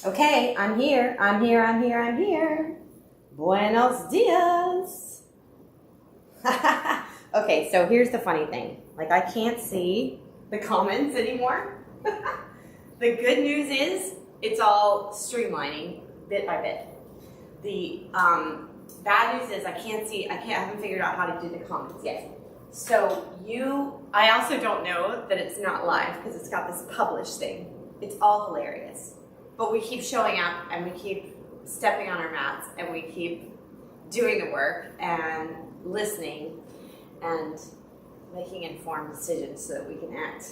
Okay, I'm here. Buenos dias. Okay, so here's the funny thing. Like, I can't see the comments anymore. The good news is it's all streamlining bit by bit. The bad news is I haven't figured out how to do the comments yet. So I also don't know that it's not live because it's got this publish thing. It's all hilarious. But we keep showing up and we keep stepping on our mats and we keep doing the work and listening and making informed decisions so that we can act.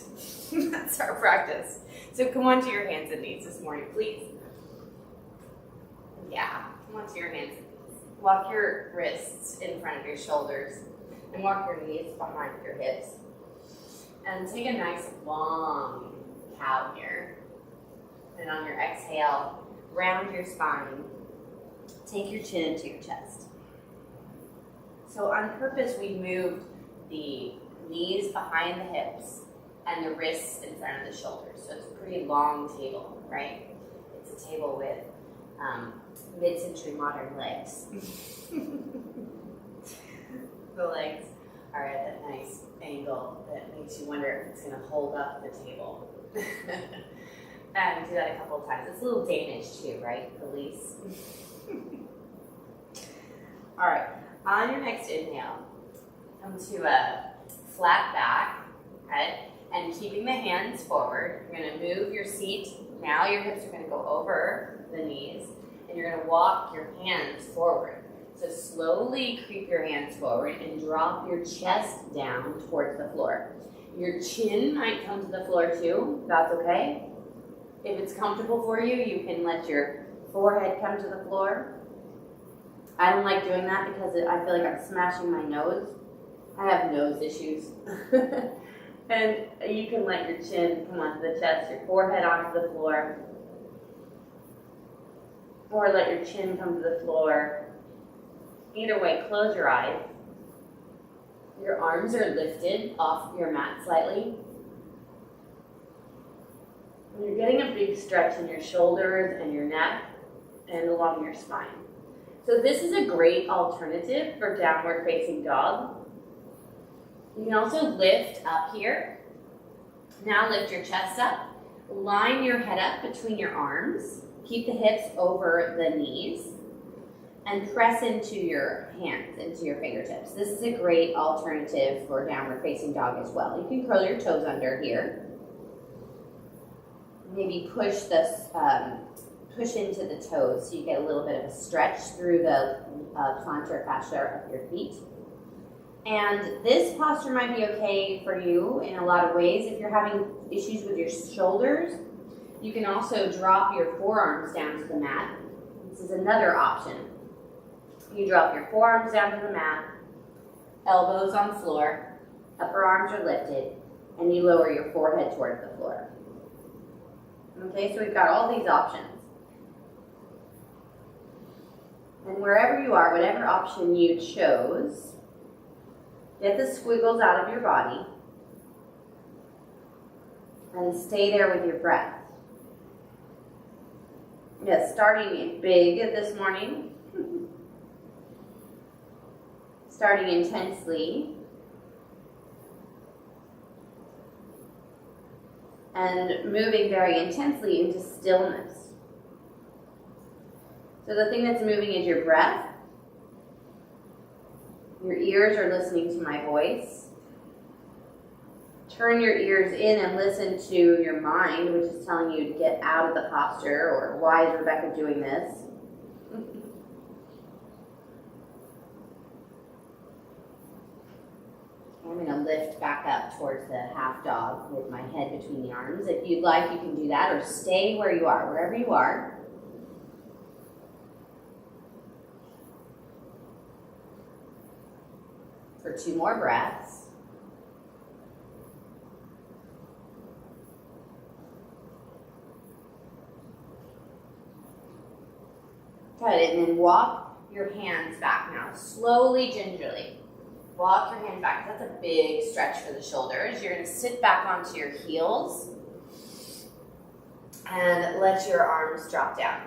That's our practice. So come on to your hands and knees this morning, please. Yeah, come on to your hands and knees. Walk your wrists in front of your shoulders and walk your knees behind your hips. And take a nice long cow here. And on your exhale, round your spine. Take your chin into your chest. So on purpose, we moved the knees behind the hips and the wrists in front of the shoulders. So it's a pretty long table, right? It's a table with mid-century modern legs. The legs are at that nice angle that makes you wonder if it's going to hold up the table. And do that a couple of times. It's a little Danish too, right? Elise. All right. On your next inhale, come to a flat back, okay? And keeping the hands forward, you're going to move your seat. Now your hips are going to go over the knees, and you're going to walk your hands forward. So slowly creep your hands forward and drop your chest down towards the floor. Your chin might come to the floor too. That's okay. If it's comfortable for you, you can let your forehead come to the floor. I don't like doing that because I feel like I'm smashing my nose. I have nose issues. And you can let your chin come onto the chest, your forehead onto the floor. Or let your chin come to the floor. Either way, close your eyes. Your arms are lifted off your mat slightly. You're getting a big stretch in your shoulders and your neck and along your spine. So this is a great alternative for downward facing dog. You can also lift up here. Now lift your chest up. Line your head up between your arms. Keep the hips over the knees. And press into your hands, into your fingertips. This is a great alternative for downward facing dog as well. You can curl your toes under here. Maybe push into the toes so you get a little bit of a stretch through the plantar fascia of your feet. And this posture might be okay for you in a lot of ways. If you're having issues with your shoulders, you can also drop your forearms down to the mat. This is another option. You drop your forearms down to the mat, elbows on floor, upper arms are lifted, and you lower your forehead towards the floor. Okay, so we've got all these options. And wherever you are, whatever option you chose, get the squiggles out of your body and stay there with your breath. Yes, starting big this morning, starting intensely, and moving very intensely into stillness. So the thing that's moving is your breath. Your ears are listening to my voice. Turn your ears in and listen to your mind, which is telling you to get out of the posture, or why is Rebecca doing this? I'm going to lift back up towards the half dog with my head between the arms. If you'd like, you can do that, or stay where you are, wherever you are. For 2 more breaths. Good, and then walk your hands back now, slowly, gingerly. Walk your hand back. That's a big stretch for the shoulders. You're going to sit back onto your heels. And let your arms drop down.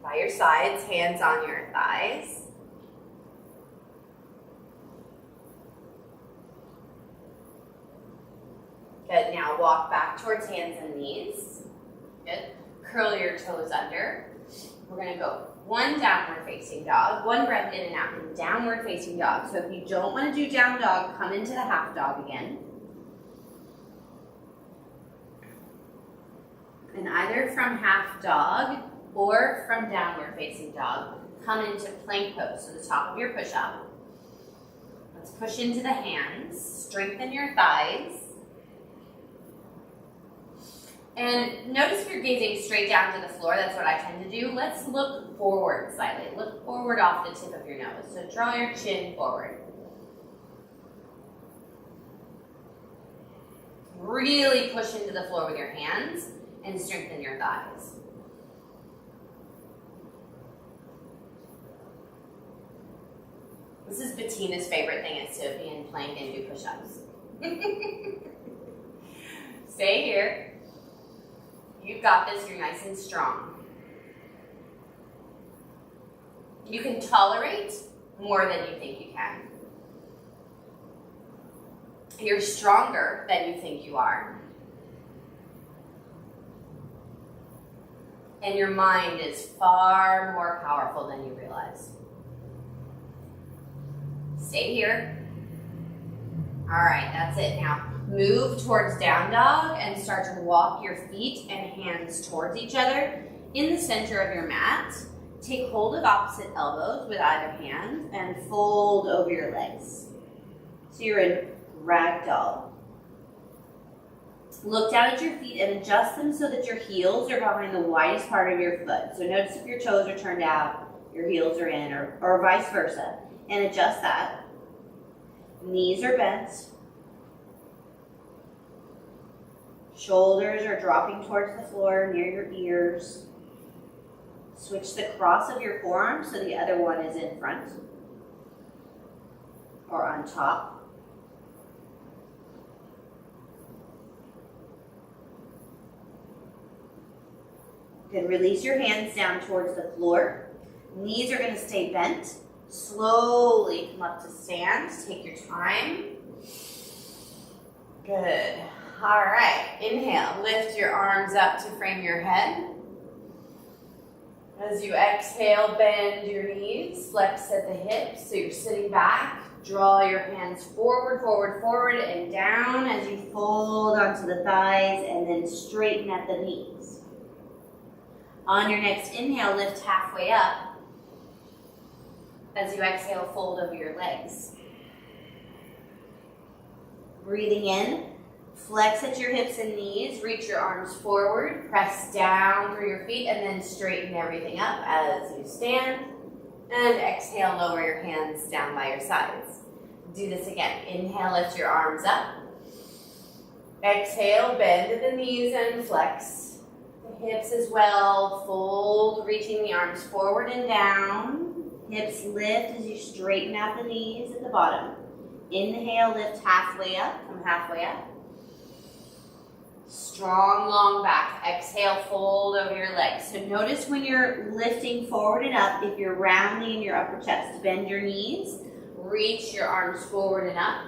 By your sides, hands on your thighs. Good, now walk back towards hands and knees. Good, curl your toes under. We're gonna go one downward facing dog, one breath in and out in downward facing dog. So if you don't wanna do down dog, come into the half dog again. And either from half dog or from downward facing dog, come into plank pose, so the top of your push-up. Let's push into the hands, strengthen your thighs. And notice if you're gazing straight down to the floor, that's what I tend to do. Let's look forward slightly. Look forward off the tip of your nose. So draw your chin forward. Really push into the floor with your hands and strengthen your thighs. This is Bettina's favorite thing, is to be in plank and do push-ups. Stay here. You've got this, you're nice and strong. You can tolerate more than you think you can. You're stronger than you think you are. And your mind is far more powerful than you realize. Stay here. All right, that's it. Now move towards down dog and start to walk your feet and hands towards each other in the center of your mat. Take hold of opposite elbows with either hand and fold over your legs. So you're in ragdoll. Look down at your feet and adjust them so that your heels are behind the widest part of your foot. So notice if your toes are turned out, your heels are in, or vice versa. And adjust that. Knees are bent. Shoulders are dropping towards the floor near your ears. Switch the cross of your forearms so the other one is in front or on top. Good, release your hands down towards the floor. Knees are going to stay bent. Slowly come up to stand. Take your time. Good. All right. Inhale. Lift your arms up to frame your head. As you exhale, bend your knees. Flex at the hips. So you're sitting back. Draw your hands forward, forward, forward, and down as you fold onto the thighs and then straighten at the knees. On your next inhale, lift halfway up. As you exhale, fold over your legs. Breathing in, flex at your hips and knees, reach your arms forward, press down through your feet, and then straighten everything up as you stand. And exhale, lower your hands down by your sides. Do this again. Inhale, lift your arms up. Exhale, bend at the knees and flex. The hips as well, fold, reaching the arms forward and down. Hips lift as you straighten out the knees at the bottom. Inhale, lift halfway up, come halfway up. Strong, long back. Exhale, fold over your legs. So notice when you're lifting forward and up, if you're rounding in your upper chest, bend your knees, reach your arms forward and up.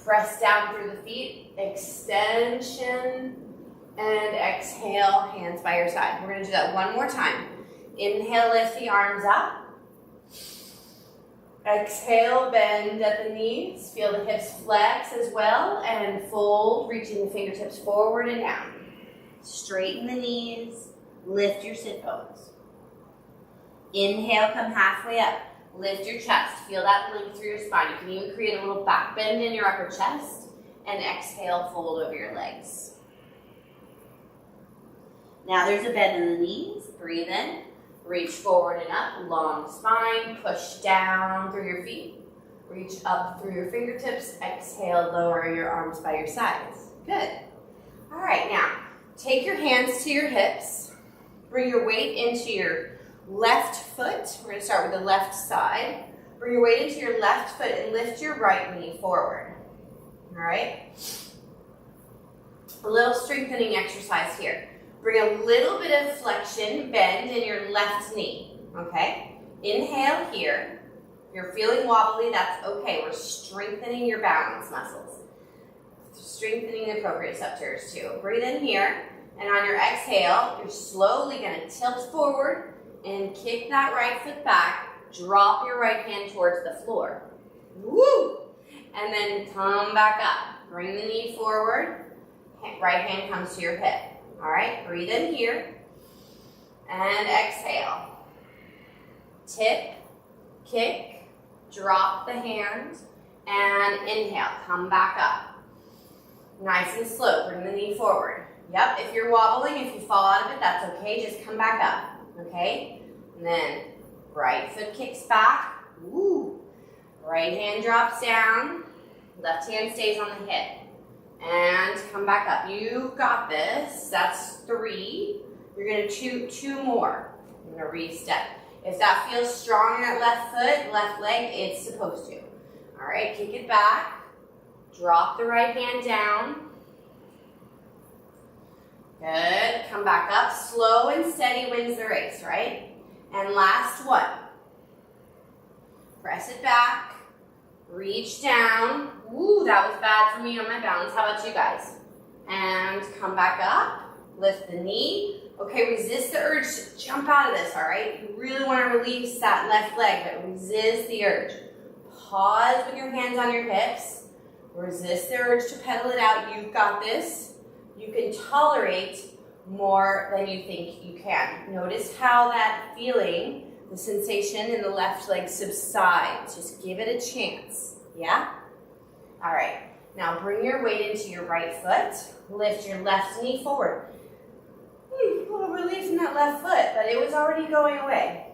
Press down through the feet, extension, and exhale, hands by your side. We're gonna do that one more time. Inhale, lift the arms up. Exhale, bend at the knees. Feel the hips flex as well and fold, reaching the fingertips forward and down. Straighten the knees, lift your sit bones. Inhale, come halfway up. Lift your chest. Feel that length through your spine. You can even create a little back bend in your upper chest. And exhale, fold over your legs. Now there's a bend in the knees. Breathe in. Reach forward and up, long spine, push down through your feet. Reach up through your fingertips. Exhale, lower your arms by your sides. Good. All right, now take your hands to your hips. Bring your weight into your left foot. We're gonna start with the left side. Bring your weight into your left foot and lift your right knee forward. All right? A little strengthening exercise here. Bring a little bit of flexion, bend in your left knee, okay? Inhale here. If you're feeling wobbly, that's okay. We're strengthening your balance muscles. Strengthening the proprioceptors too. Breathe in here, and on your exhale, you're slowly gonna tilt forward and kick that right foot back. Drop your right hand towards the floor. Woo! And then come back up. Bring the knee forward. Right hand comes to your hip. All right, breathe in here. And exhale. Tip, kick, drop the hand, and inhale. Come back up. Nice and slow. Bring the knee forward. Yep, if you're wobbling, if you fall out of it, that's okay. Just come back up, okay? And then right foot kicks back. Woo. Right hand drops down. Left hand stays on the hip. And come back up. You got this. That's 3. You're going to two more. You're going to re-step. If that feels strong in that left foot, left leg, it's supposed to. All right, kick it back. Drop the right hand down. Good. Come back up. Slow and steady wins the race, right? And last one. Press it back. Reach down. Ooh, that was bad for me on my balance. How about you guys? And come back up. Lift the knee. Okay, resist the urge to jump out of this, all right? You really want to release that left leg, but resist the urge. Pause with your hands on your hips. Resist the urge to pedal it out. You've got this. You can tolerate more than you think you can. Notice how that feeling, the sensation in the left leg subsides. Just give it a chance, yeah? All right, now bring your weight into your right foot. Lift your left knee forward. A little relief in that left foot, but it was already going away.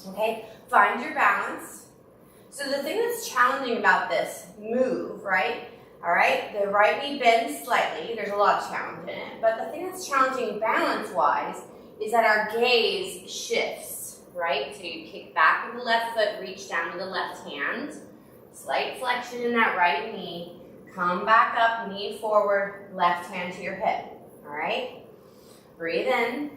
Okay, find your balance. So the thing that's challenging about this move, right? All right, the right knee bends slightly. There's a lot of challenge in it. But the thing that's challenging balance-wise is that our gaze shifts, right? So you kick back with the left foot, reach down with the left hand. Slight flexion in that right knee. Come back up, knee forward, left hand to your hip. All right? Breathe in.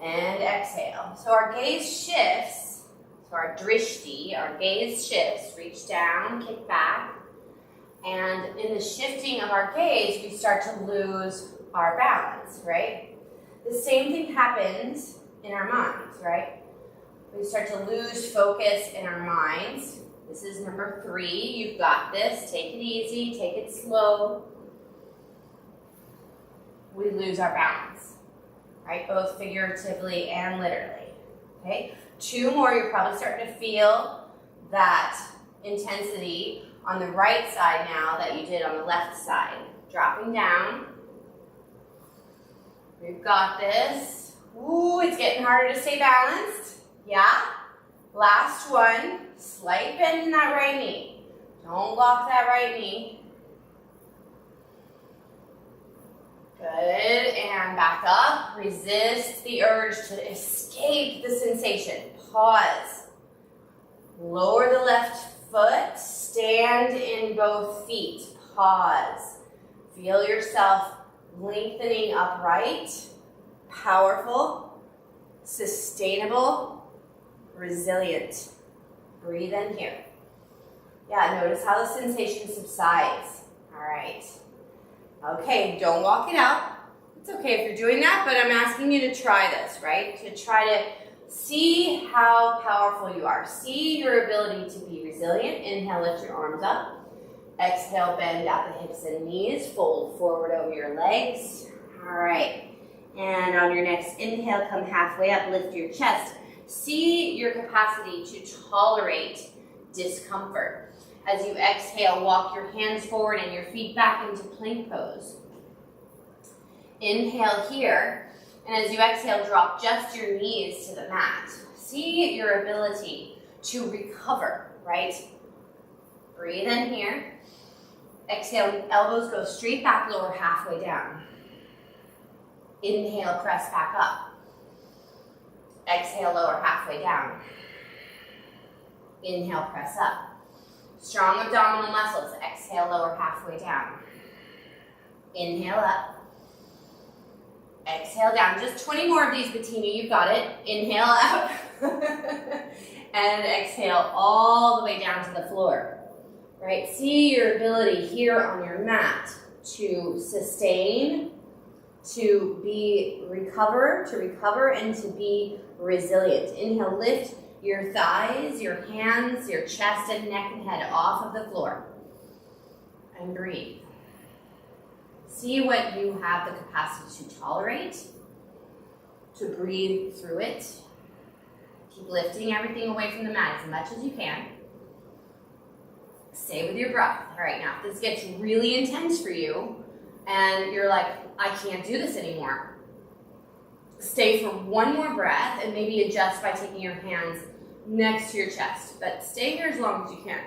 And exhale. So our gaze shifts. So our drishti, our gaze shifts. Reach down, kick back. And in the shifting of our gaze, we start to lose our balance, right? The same thing happens in our minds, right? We start to lose focus in our minds. This is number 3. You've got this. Take it easy. Take it slow. We lose our balance, right? Both figuratively and literally, okay? 2 more. You're probably starting to feel that intensity on the right side now that you did on the left side. Dropping down. We've got this. Ooh, it's getting harder to stay balanced. Yeah? Last one. Slight bend in that right knee. Don't lock that right knee. Good, and back up. Resist the urge to escape the sensation. Pause. Lower the left foot. Stand in both feet. Pause. Feel yourself lengthening upright. Powerful. Sustainable. Resilient. Breathe in here. Yeah, notice how the sensation subsides. All right. Okay, don't walk it out. It's okay if you're doing that, but I'm asking you to try this, right? To try to see how powerful you are. See your ability to be resilient. Inhale, lift your arms up. Exhale, bend at the hips and knees. Fold forward over your legs. All right. And on your next inhale, come halfway up, lift your chest. See your capacity to tolerate discomfort. As you exhale, walk your hands forward and your feet back into plank pose. Inhale here, and as you exhale, drop just your knees to the mat. See your ability to recover, right? Breathe in here. Exhale, elbows go straight back, lower halfway down. Inhale, press back up. Exhale, lower halfway down. Inhale, press up. Strong abdominal muscles. Exhale, lower halfway down. Inhale up. Exhale down. Just 20 more of these, Bettina. You got it. Inhale out. And exhale all the way down to the floor. Right? See your ability here on your mat to sustain, to recover, and to be resilient. Inhale, lift your thighs, your hands, your chest and neck and head off of the floor. And breathe. See what you have the capacity to tolerate, to breathe through it. Keep lifting everything away from the mat as much as you can. Stay with your breath. All right, now if this gets really intense for you and you're like, I can't do this anymore, stay for one more breath and maybe adjust by taking your hands next to your chest. But stay here as long as you can.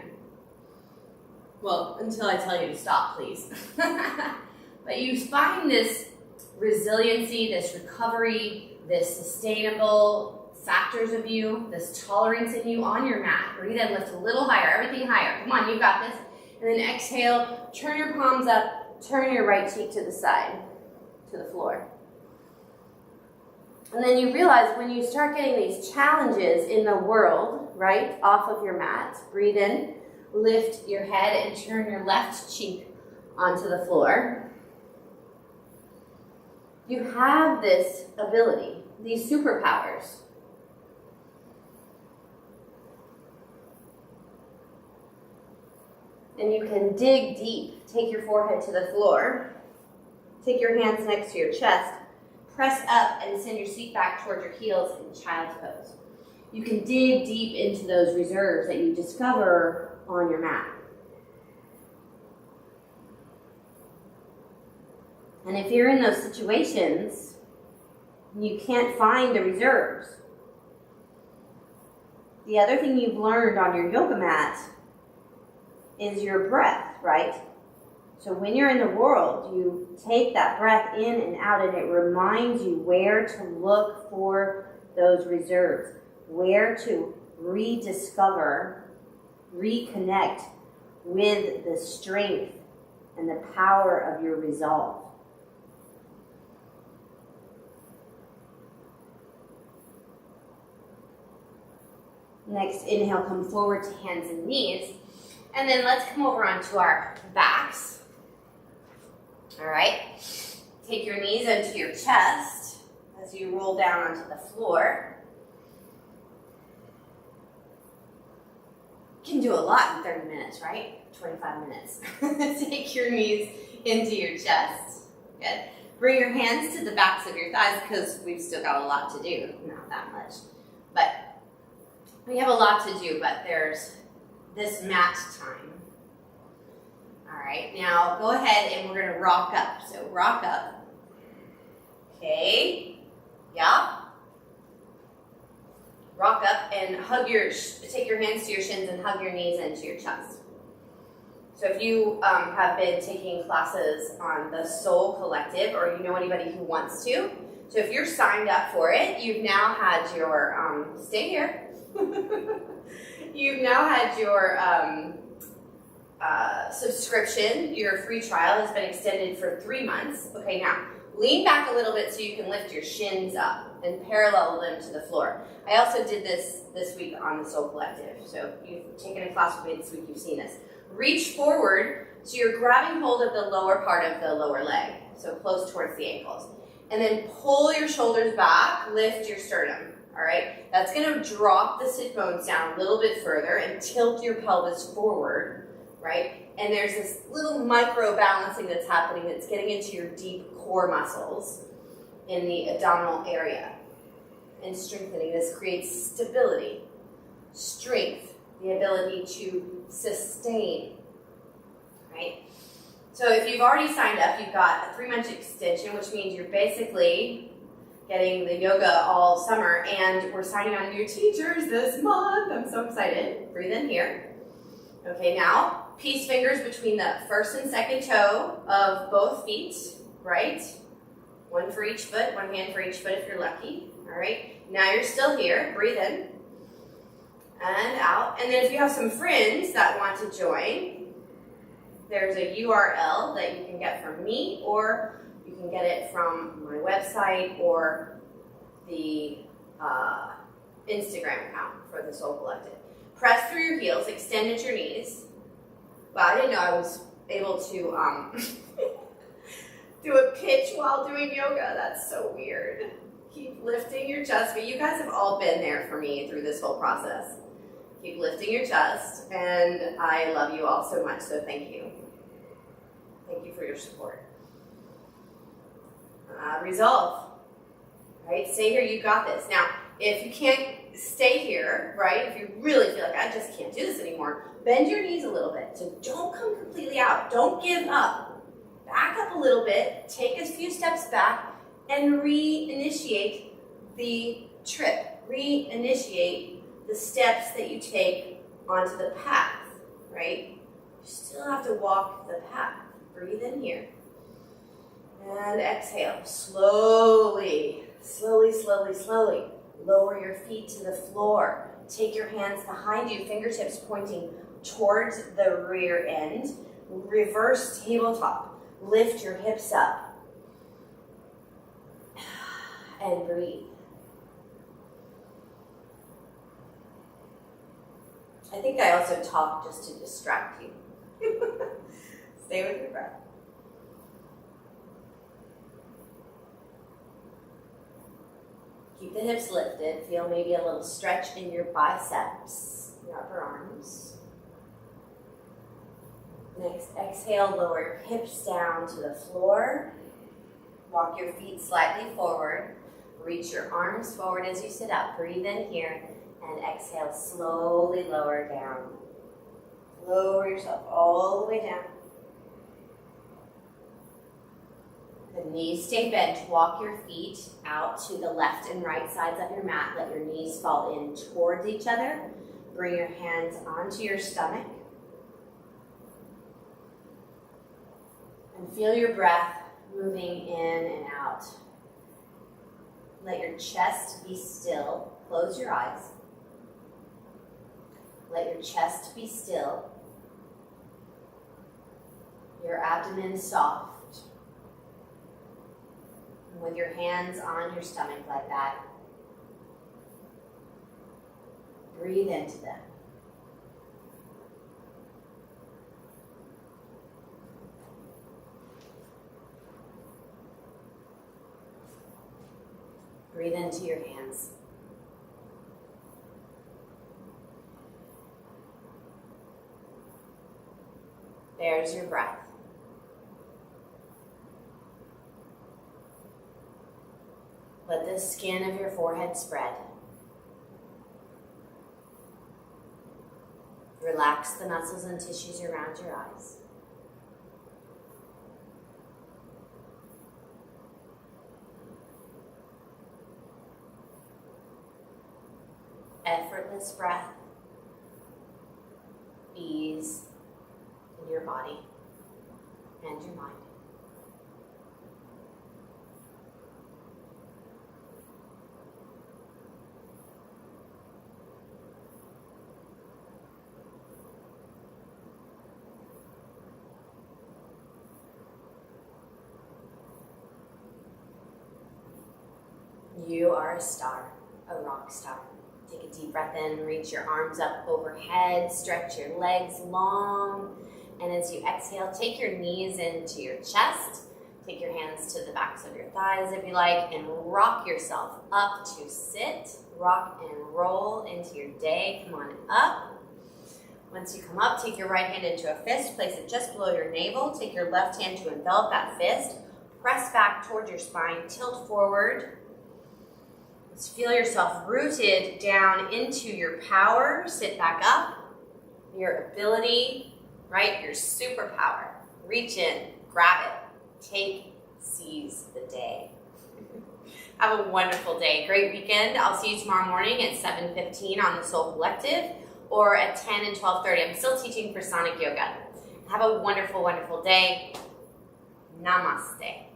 Well, until I tell you to stop, please. But you find this resiliency, this recovery, this sustainable factors of you, this tolerance in you on your mat. Breathe in, lift a little higher, everything higher. Come on, you got this. And then exhale, turn your palms up, turn your right cheek to the side, to the floor. And then you realize when you start getting these challenges in the world, right, off of your mat, breathe in, lift your head and turn your left cheek onto the floor. You have this ability, these superpowers. And you can dig deep. Take your forehead to the floor. Take your hands next to your chest. Press up and send your seat back towards your heels in child's pose. You can dig deep into those reserves that you discover on your mat. And if you're in those situations, you can't find the reserves. The other thing you've learned on your yoga mat is your breath, right? So when you're in the world, you take that breath in and out, and it reminds you where to look for those reserves, where to rediscover, reconnect with the strength and the power of your resolve. Next, inhale, come forward to hands and knees. And then let's come over onto our backs. All right. Take your knees into your chest as you roll down onto the floor. You can do a lot in 30 minutes, right? 25 minutes. Take your knees into your chest. Good. Bring your hands to the backs of your thighs because we've still got a lot to do. Not that much. But we have a lot to do, but there's this mat time. All right, now go ahead and we're gonna rock up. So rock up. Okay, yeah. Rock up and take your hands to your shins and hug your knees into your chest. So if you have been taking classes on the Soul Collective, or you know anybody who wants to, so if you're signed up for it, you've now had your, stay here. You've now had your subscription, your free trial has been extended for 3 months. Okay, now lean back a little bit so you can lift your shins up and parallel them to the floor. I also did this week on the Soul Collective. So if you've taken a class with me this week, you've seen this. Reach forward so you're grabbing hold of the lower part of the lower leg, so close towards the ankles. And then pull your shoulders back, lift your sternum. All right, that's going to drop the sit bones down a little bit further and tilt your pelvis forward, right? And there's this little micro balancing that's happening that's getting into your deep core muscles in the abdominal area and strengthening. This creates stability, strength, the ability to sustain, right? So if you've already signed up, you've got a 3-month extension, which means you're basically getting the yoga all summer, and we're signing on new teachers this month. I'm so excited. Breathe in here. Okay, now, peace fingers between the first and second toe of both feet, right? One for each foot, one hand for each foot if you're lucky. All right, now you're still here. Breathe in and out. And then if you have some friends that want to join, there's a URL that you can get from me, or You can get it from my website or the Instagram account for the Soul Collective. Press through your heels, extend at your knees. Wow, I didn't know I was able to do a pitch while doing yoga. That's so weird. Keep lifting your chest, but you guys have all been there for me through this whole process. Keep lifting your chest, and I love you all so much, so thank you. Thank you for your support. Resolve. Right? Stay here, you got this. Now, if you can't stay here, right, if you really feel like I just can't do this anymore, bend your knees a little bit. So don't come completely out. Don't give up. Back up a little bit, take a few steps back, and reinitiate the trip. Reinitiate the steps that you take onto the path, right? You still have to walk the path. Breathe in here. And exhale. Slowly, slowly, slowly, slowly. Lower your feet to the floor. Take your hands behind you, fingertips pointing towards the rear end. Reverse tabletop. Lift your hips up. And breathe. I think I also talk just to distract you. Stay with your breath. Keep the hips lifted. Feel maybe a little stretch in your biceps, your upper arms. Next, exhale, lower your hips down to the floor. Walk your feet slightly forward. Reach your arms forward as you sit up. Breathe in here and exhale, slowly lower down. Lower yourself all the way down. The knees stay bent. Walk your feet out to the left and right sides of your mat. Let your knees fall in towards each other. Bring your hands onto your stomach. And feel your breath moving in and out. Let your chest be still. Close your eyes. Let your chest be still. Your abdomen soft. And with your hands on your stomach like that, breathe into them. Breathe into your hands. There's your breath. Let the skin of your forehead spread. Relax the muscles and tissues around your eyes. Effortless breath, ease in your body and your mind. You are a star, a rock star. Take a deep breath in, reach your arms up overhead, stretch your legs long, and as you exhale, take your knees into your chest, take your hands to the backs of your thighs if you like, and rock yourself up to sit, rock and roll into your day. Come on up. Once you come up, take your right hand into a fist, place it just below your navel, take your left hand to envelop that fist, press back towards your spine, tilt forward. Just feel yourself rooted down into your power. Sit back up. Your ability, right? Your superpower. Reach in, grab it, take, seize the day. Have a wonderful day. Great weekend. I'll see you tomorrow morning at 7:15 on the Soul Collective or at 10 and 12:30. I'm still teaching for Sonic Yoga. Have a wonderful, wonderful day. Namaste.